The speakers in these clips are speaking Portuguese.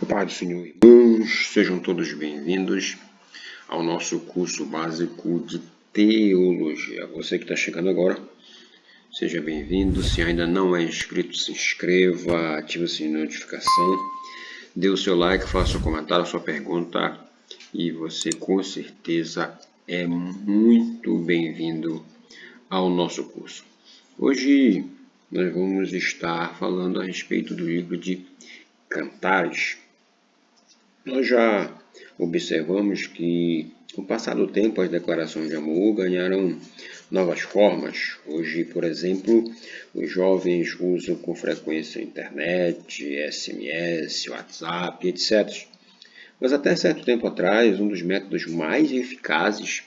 Pai do Senhor, irmãos, sejam todos bem-vindos ao nosso curso básico de Teologia. Você que está chegando agora, seja bem-vindo. Se ainda não é inscrito, se inscreva, ative o sininho de notificação, dê o seu like, faça o comentário, a sua pergunta e você com certeza é muito bem-vindo ao nosso curso. Hoje nós vamos estar falando a respeito do livro de Cantares. Nós já observamos que, com o passar do tempo, as declarações de amor ganharam novas formas. Hoje, por exemplo, os jovens usam com frequência a internet, SMS, WhatsApp, etc. Mas até certo tempo atrás, um dos métodos mais eficazes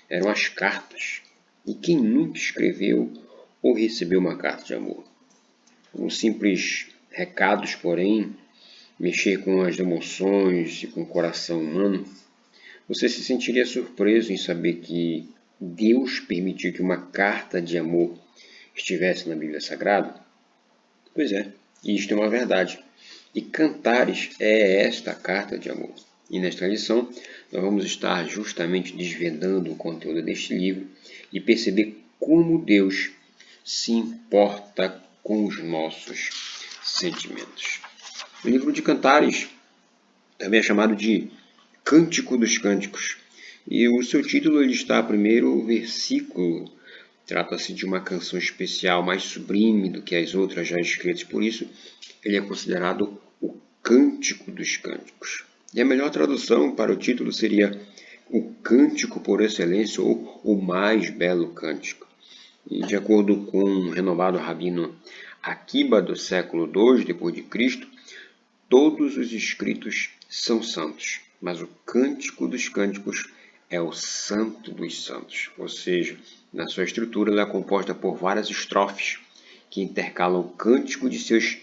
eram as cartas. E quem nunca escreveu ou recebeu uma carta de amor? Os simples recados, porém, mexer com as emoções e com o coração humano, você se sentiria surpreso em saber que Deus permitiu que uma carta de amor estivesse na Bíblia Sagrada? Pois é, isto é uma verdade. E Cantares é esta carta de amor. E nesta lição, nós vamos estar justamente desvendando o conteúdo deste livro e perceber como Deus se importa com os nossos sentimentos. O livro de Cantares também é chamado de Cântico dos Cânticos. E o seu título ele está primeiro versículo. Trata-se de uma canção especial, mais sublime do que as outras já escritas. Por isso, ele é considerado o Cântico dos Cânticos. E a melhor tradução para o título seria o Cântico por excelência ou o mais belo cântico. E de acordo com o renomado rabino Akiba do século II d.C., todos os escritos são santos, mas o Cântico dos Cânticos é o santo dos santos. Ou seja, na sua estrutura ela é composta por várias estrofes que intercalam o cântico de seus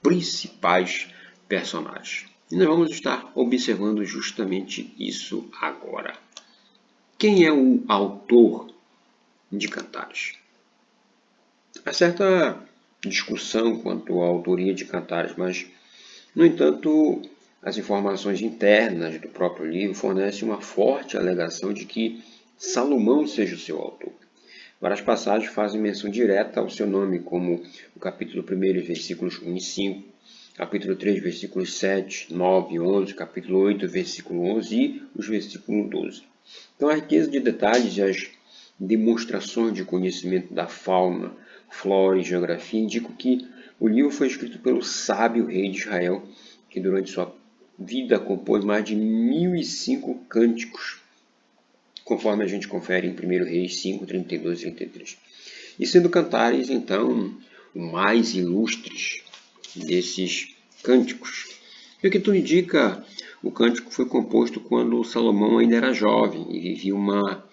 principais personagens. E nós vamos estar observando justamente isso agora. Quem é o autor de Cantares? Há certa discussão quanto à autoria de Cantares, mas no entanto, as informações internas do próprio livro fornecem uma forte alegação de que Salomão seja o seu autor. Várias passagens fazem menção direta ao seu nome, como o capítulo 1, versículos 1 e 5, capítulo 3, versículos 7, 9 e 11, capítulo 8, versículo 11 e os versículos 12. Então, a riqueza de detalhes e as demonstrações de conhecimento da fauna, flora e geografia indicam que o livro foi escrito pelo sábio rei de Israel, que durante sua vida compôs mais de 1005 cânticos, conforme a gente confere em 1 Reis 5, 32 e 33. E sendo Cantares, então, o mais ilustres desses cânticos. E o que tudo indica, o cântico foi composto quando Salomão ainda era jovem e vivia uma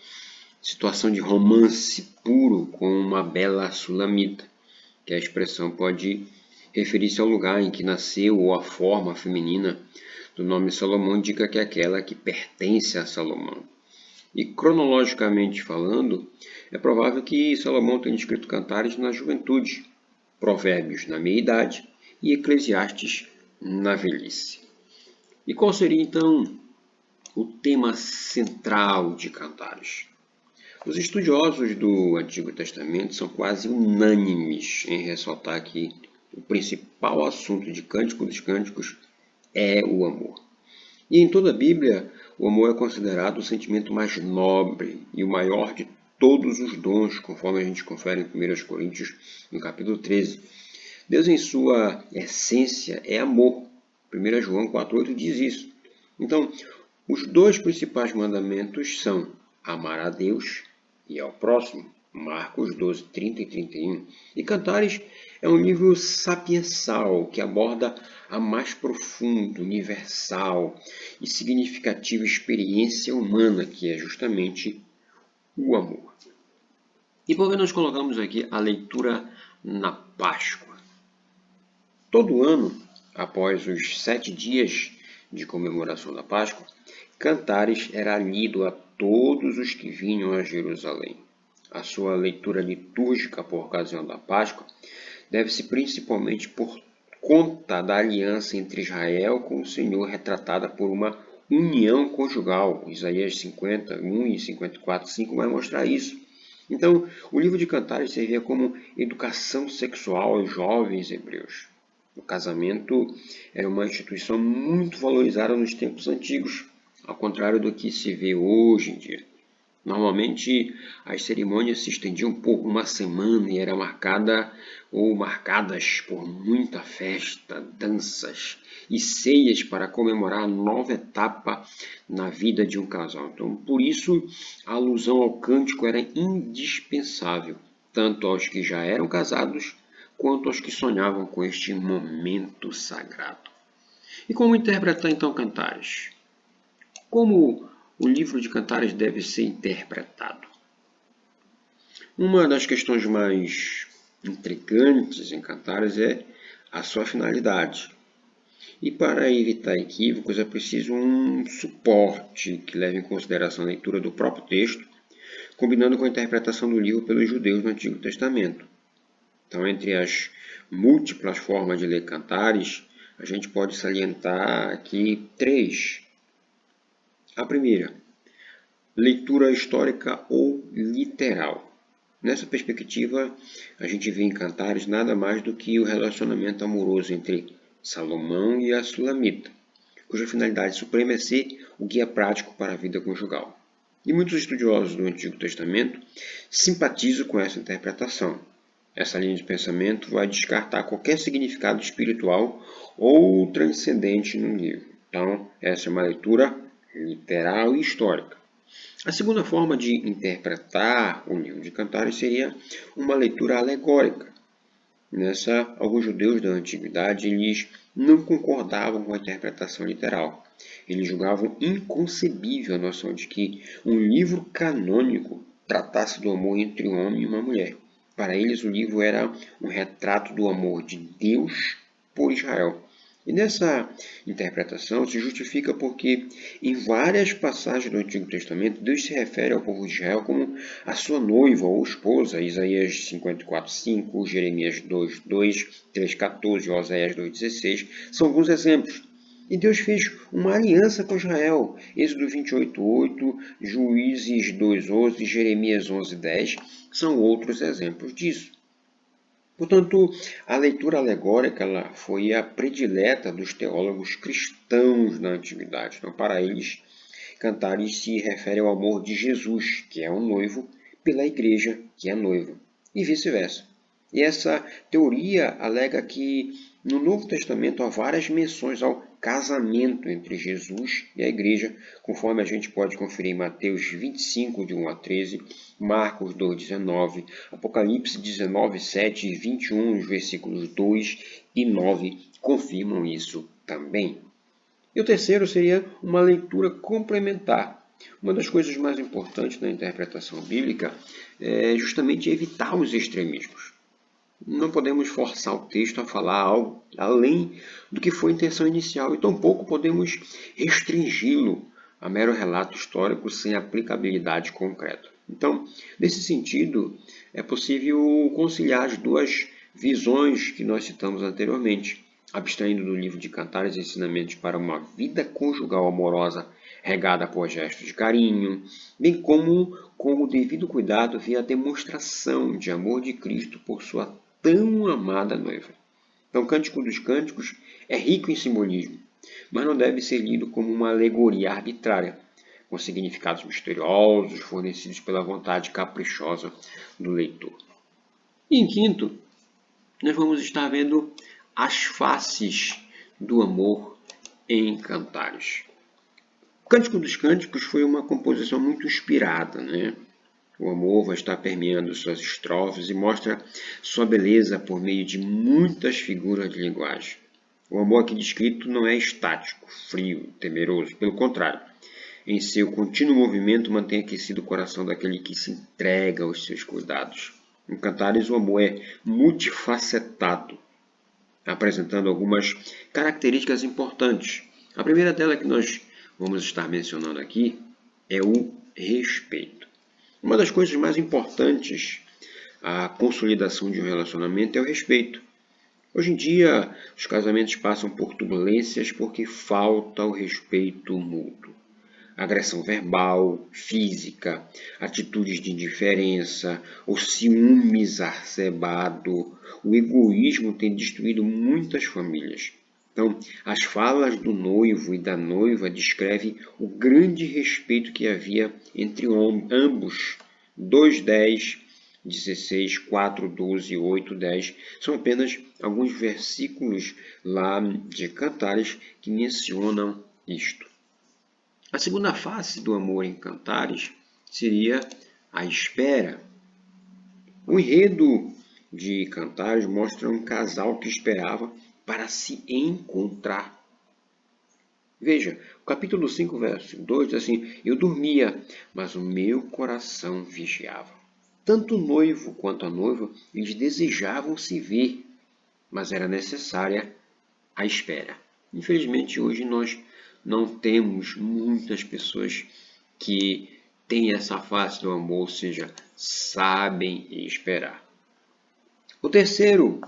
situação de romance puro com uma bela sulamita, que a expressão pode referir-se ao lugar em que nasceu ou a forma feminina do nome Salomão indica que é aquela que pertence a Salomão. E cronologicamente falando, é provável que Salomão tenha escrito Cantares na juventude, Provérbios na meia-idade e Eclesiastes na velhice. E qual seria então o tema central de Cantares? Os estudiosos do Antigo Testamento são quase unânimes em ressaltar que o principal assunto de Cântico dos Cânticos é o amor. E em toda a Bíblia, o amor é considerado o sentimento mais nobre e o maior de todos os dons, conforme a gente confere em 1 Coríntios, no capítulo 13. Deus, em sua essência, é amor. 1 João 4,8 diz isso. Então, os dois principais mandamentos são amar a Deus e ao próximo, Marcos 12, 30 e 31. E Cantares é um livro sapiensal que aborda a mais profunda, universal e significativa experiência humana, que é justamente o amor. E por que nós colocamos aqui a leitura na Páscoa? Todo ano, após os 7 dias de comemoração da Páscoa, Cantares era lido a todos os que vinham a Jerusalém. A sua leitura litúrgica por ocasião da Páscoa deve-se principalmente por conta da aliança entre Israel com o Senhor, retratada por uma união conjugal. Isaías 51 e 54:5 vai mostrar isso. Então, o livro de Cantares servia como educação sexual aos jovens hebreus. O casamento era uma instituição muito valorizada nos tempos antigos, ao contrário do que se vê hoje em dia. Normalmente, as cerimônias se estendiam por uma semana e eram marcadas por muita festa, danças e ceias para comemorar a nova etapa na vida de um casal. Então, por isso, a alusão ao cântico era indispensável, tanto aos que já eram casados, quanto aos que sonhavam com este momento sagrado. E como interpretar então Cantares? Como o livro de Cantares deve ser interpretado? Uma das questões mais intrigantes em Cantares é a sua finalidade. E para evitar equívocos é preciso um suporte que leve em consideração a leitura do próprio texto, combinando com a interpretação do livro pelos judeus no Antigo Testamento. Então, entre as múltiplas formas de ler Cantares, a gente pode salientar aqui 3. A primeira, leitura histórica ou literal. Nessa perspectiva, a gente vê em Cantares nada mais do que o relacionamento amoroso entre Salomão e a Sulamita, cuja finalidade suprema é ser o guia prático para a vida conjugal. E muitos estudiosos do Antigo Testamento simpatizam com essa interpretação. Essa linha de pensamento vai descartar qualquer significado espiritual ou transcendente no livro. Então, essa é uma leitura literal e histórica. A segunda forma de interpretar o livro de Cantares seria uma leitura alegórica. Nessa, alguns judeus da antiguidade eles não concordavam com a interpretação literal. Eles julgavam inconcebível a noção de que um livro canônico tratasse do amor entre um homem e uma mulher. Para eles, o livro era um retrato do amor de Deus por Israel. E nessa interpretação se justifica porque, em várias passagens do Antigo Testamento, Deus se refere ao povo de Israel como a sua noiva ou esposa, Isaías 54:5, Jeremias 2:2, 3:14, Oséias 2:16, são alguns exemplos. E Deus fez uma aliança com Israel, Êxodo 28:8, Juízes 2:11, Jeremias 11:10, são outros exemplos disso. Portanto, a leitura alegórica ela foi a predileta dos teólogos cristãos na antiguidade. Então, para eles, Cantares se refere ao amor de Jesus, que é um noivo, pela igreja, que é noiva, e vice-versa. E essa teoria alega que no Novo Testamento há várias menções ao casamento entre Jesus e a igreja, conforme a gente pode conferir em Mateus 25, de 1 a 13, Marcos 2:19, Apocalipse 19:7 e 21, os versículos 2 e 9 confirmam isso também. E o terceiro seria uma leitura complementar. Uma das coisas mais importantes na interpretação bíblica é justamente evitar os extremismos. Não podemos forçar o texto a falar algo além do que foi a intenção inicial e tampouco podemos restringi-lo a mero relato histórico sem aplicabilidade concreta. Então, nesse sentido, é possível conciliar as duas visões que nós citamos anteriormente, abstraindo do livro de Cantares ensinamentos para uma vida conjugal amorosa regada por gestos de carinho, bem como com o devido cuidado ver a demonstração de amor de Cristo por sua tão amada noiva. Então, o Cântico dos Cânticos é rico em simbolismo, mas não deve ser lido como uma alegoria arbitrária, com significados misteriosos fornecidos pela vontade caprichosa do leitor. E em quinto, nós vamos estar vendo as faces do amor em Cantares. O Cântico dos Cânticos foi uma composição muito inspirada, né? O amor vai estar permeando suas estrofes e mostra sua beleza por meio de muitas figuras de linguagem. O amor aqui descrito não é estático, frio, temeroso. Pelo contrário, em seu contínuo movimento mantém aquecido o coração daquele que se entrega aos seus cuidados. Em Cantares, o amor é multifacetado, apresentando algumas características importantes. A primeira delas que nós vamos estar mencionando aqui é o respeito. Uma das coisas mais importantes à consolidação de um relacionamento é o respeito. Hoje em dia, os casamentos passam por turbulências porque falta o respeito mútuo. Agressão verbal, física, atitudes de indiferença, o ciúme exacerbado, o egoísmo tem destruído muitas famílias. Então, as falas do noivo e da noiva descrevem o grande respeito que havia entre ambos. 2:10, 16, 4, 12, 8, 10 são apenas alguns versículos lá de Cantares que mencionam isto. A segunda face do amor em Cantares seria a espera. O enredo de Cantares mostra um casal que esperava para se encontrar. Veja, o capítulo 5, verso 2 diz assim: Eu dormia, mas o meu coração vigiava. Tanto o noivo quanto a noiva, eles desejavam se ver, mas era necessária a espera. Infelizmente, hoje nós não temos muitas pessoas que têm essa face do amor, ou seja, sabem esperar. O terceiro,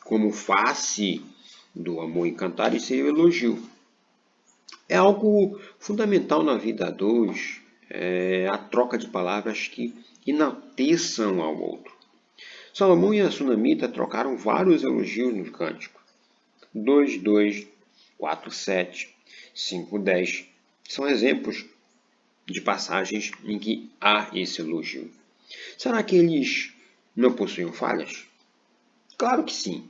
como face do amor em Cantares, seria o elogio. É algo fundamental na vida a dois, a troca de palavras que enalteçam ao outro. Salomão e a Sunamita trocaram vários elogios no cântico. 2:2, 4:7, 5:10 são exemplos de passagens em que há esse elogio. Será que eles não possuem falhas? Claro que sim.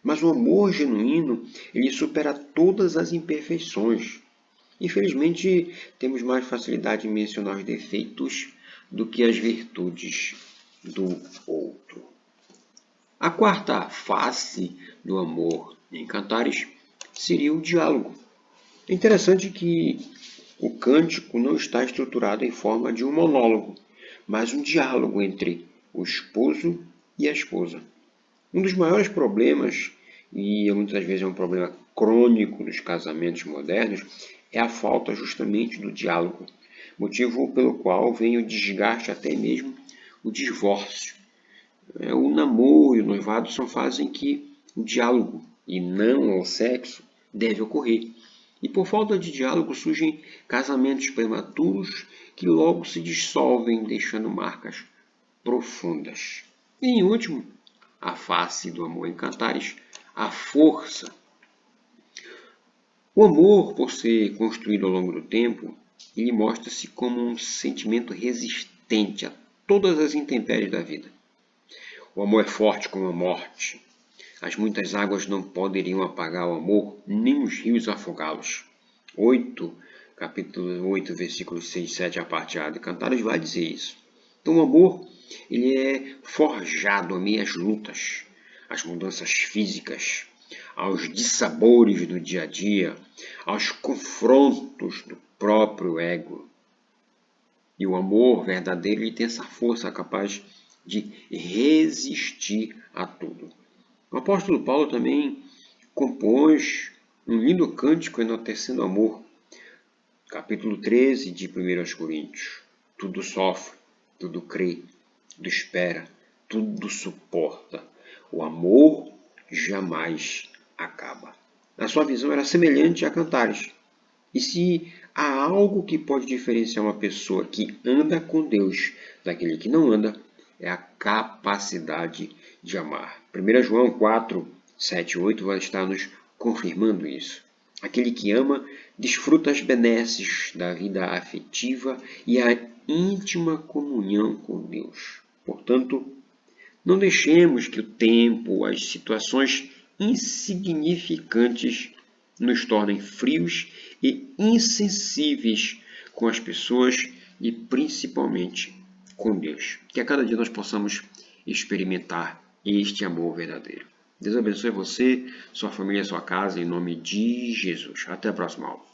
Mas o amor genuíno, ele supera todas as imperfeições. Infelizmente, temos mais facilidade em mencionar os defeitos do que as virtudes do outro. A quarta face do amor em Cantares seria o diálogo. É interessante que o cântico não está estruturado em forma de um monólogo, mas um diálogo entre o esposo e a esposa. Um dos maiores problemas, e muitas vezes é um problema crônico dos casamentos modernos, é a falta justamente do diálogo, motivo pelo qual vem o desgaste, até mesmo o divórcio. O namoro e o noivado são fases em que o diálogo, e não o sexo, deve ocorrer. E por falta de diálogo surgem casamentos prematuros que logo se dissolvem, deixando marcas profundas. E em último, a face do amor em Cantares, a força. O amor, por ser construído ao longo do tempo, ele mostra-se como um sentimento resistente a todas as intempéries da vida. O amor é forte como a morte. As muitas águas não poderiam apagar o amor, nem os rios afogá-los. Capítulo 8, versículos 6 e 7, a parte A de Cantares vai dizer isso. Então o amor, ele é forjado a meio às lutas, às mudanças físicas, aos dissabores do dia a dia, aos confrontos do próprio ego. E o amor verdadeiro, ele tem essa força capaz de resistir a tudo. O apóstolo Paulo também compôs um lindo cântico enaltecendo o amor. Capítulo 13 de 1 Coríntios. Tudo sofre, tudo crê, tudo espera, tudo suporta. O amor jamais acaba. A sua visão era semelhante a Cantares. E se há algo que pode diferenciar uma pessoa que anda com Deus daquele que não anda, é a capacidade de amar. 1 João 4, 7 e 8 vai estar nos confirmando isso. Aquele que ama desfruta as benesses da vida afetiva e a íntima comunhão com Deus. Portanto, não deixemos que o tempo, as situações insignificantes nos tornem frios e insensíveis com as pessoas e principalmente com Deus. Que a cada dia nós possamos experimentar este amor verdadeiro. Deus abençoe você, sua família, sua casa, em nome de Jesus. Até a próxima aula.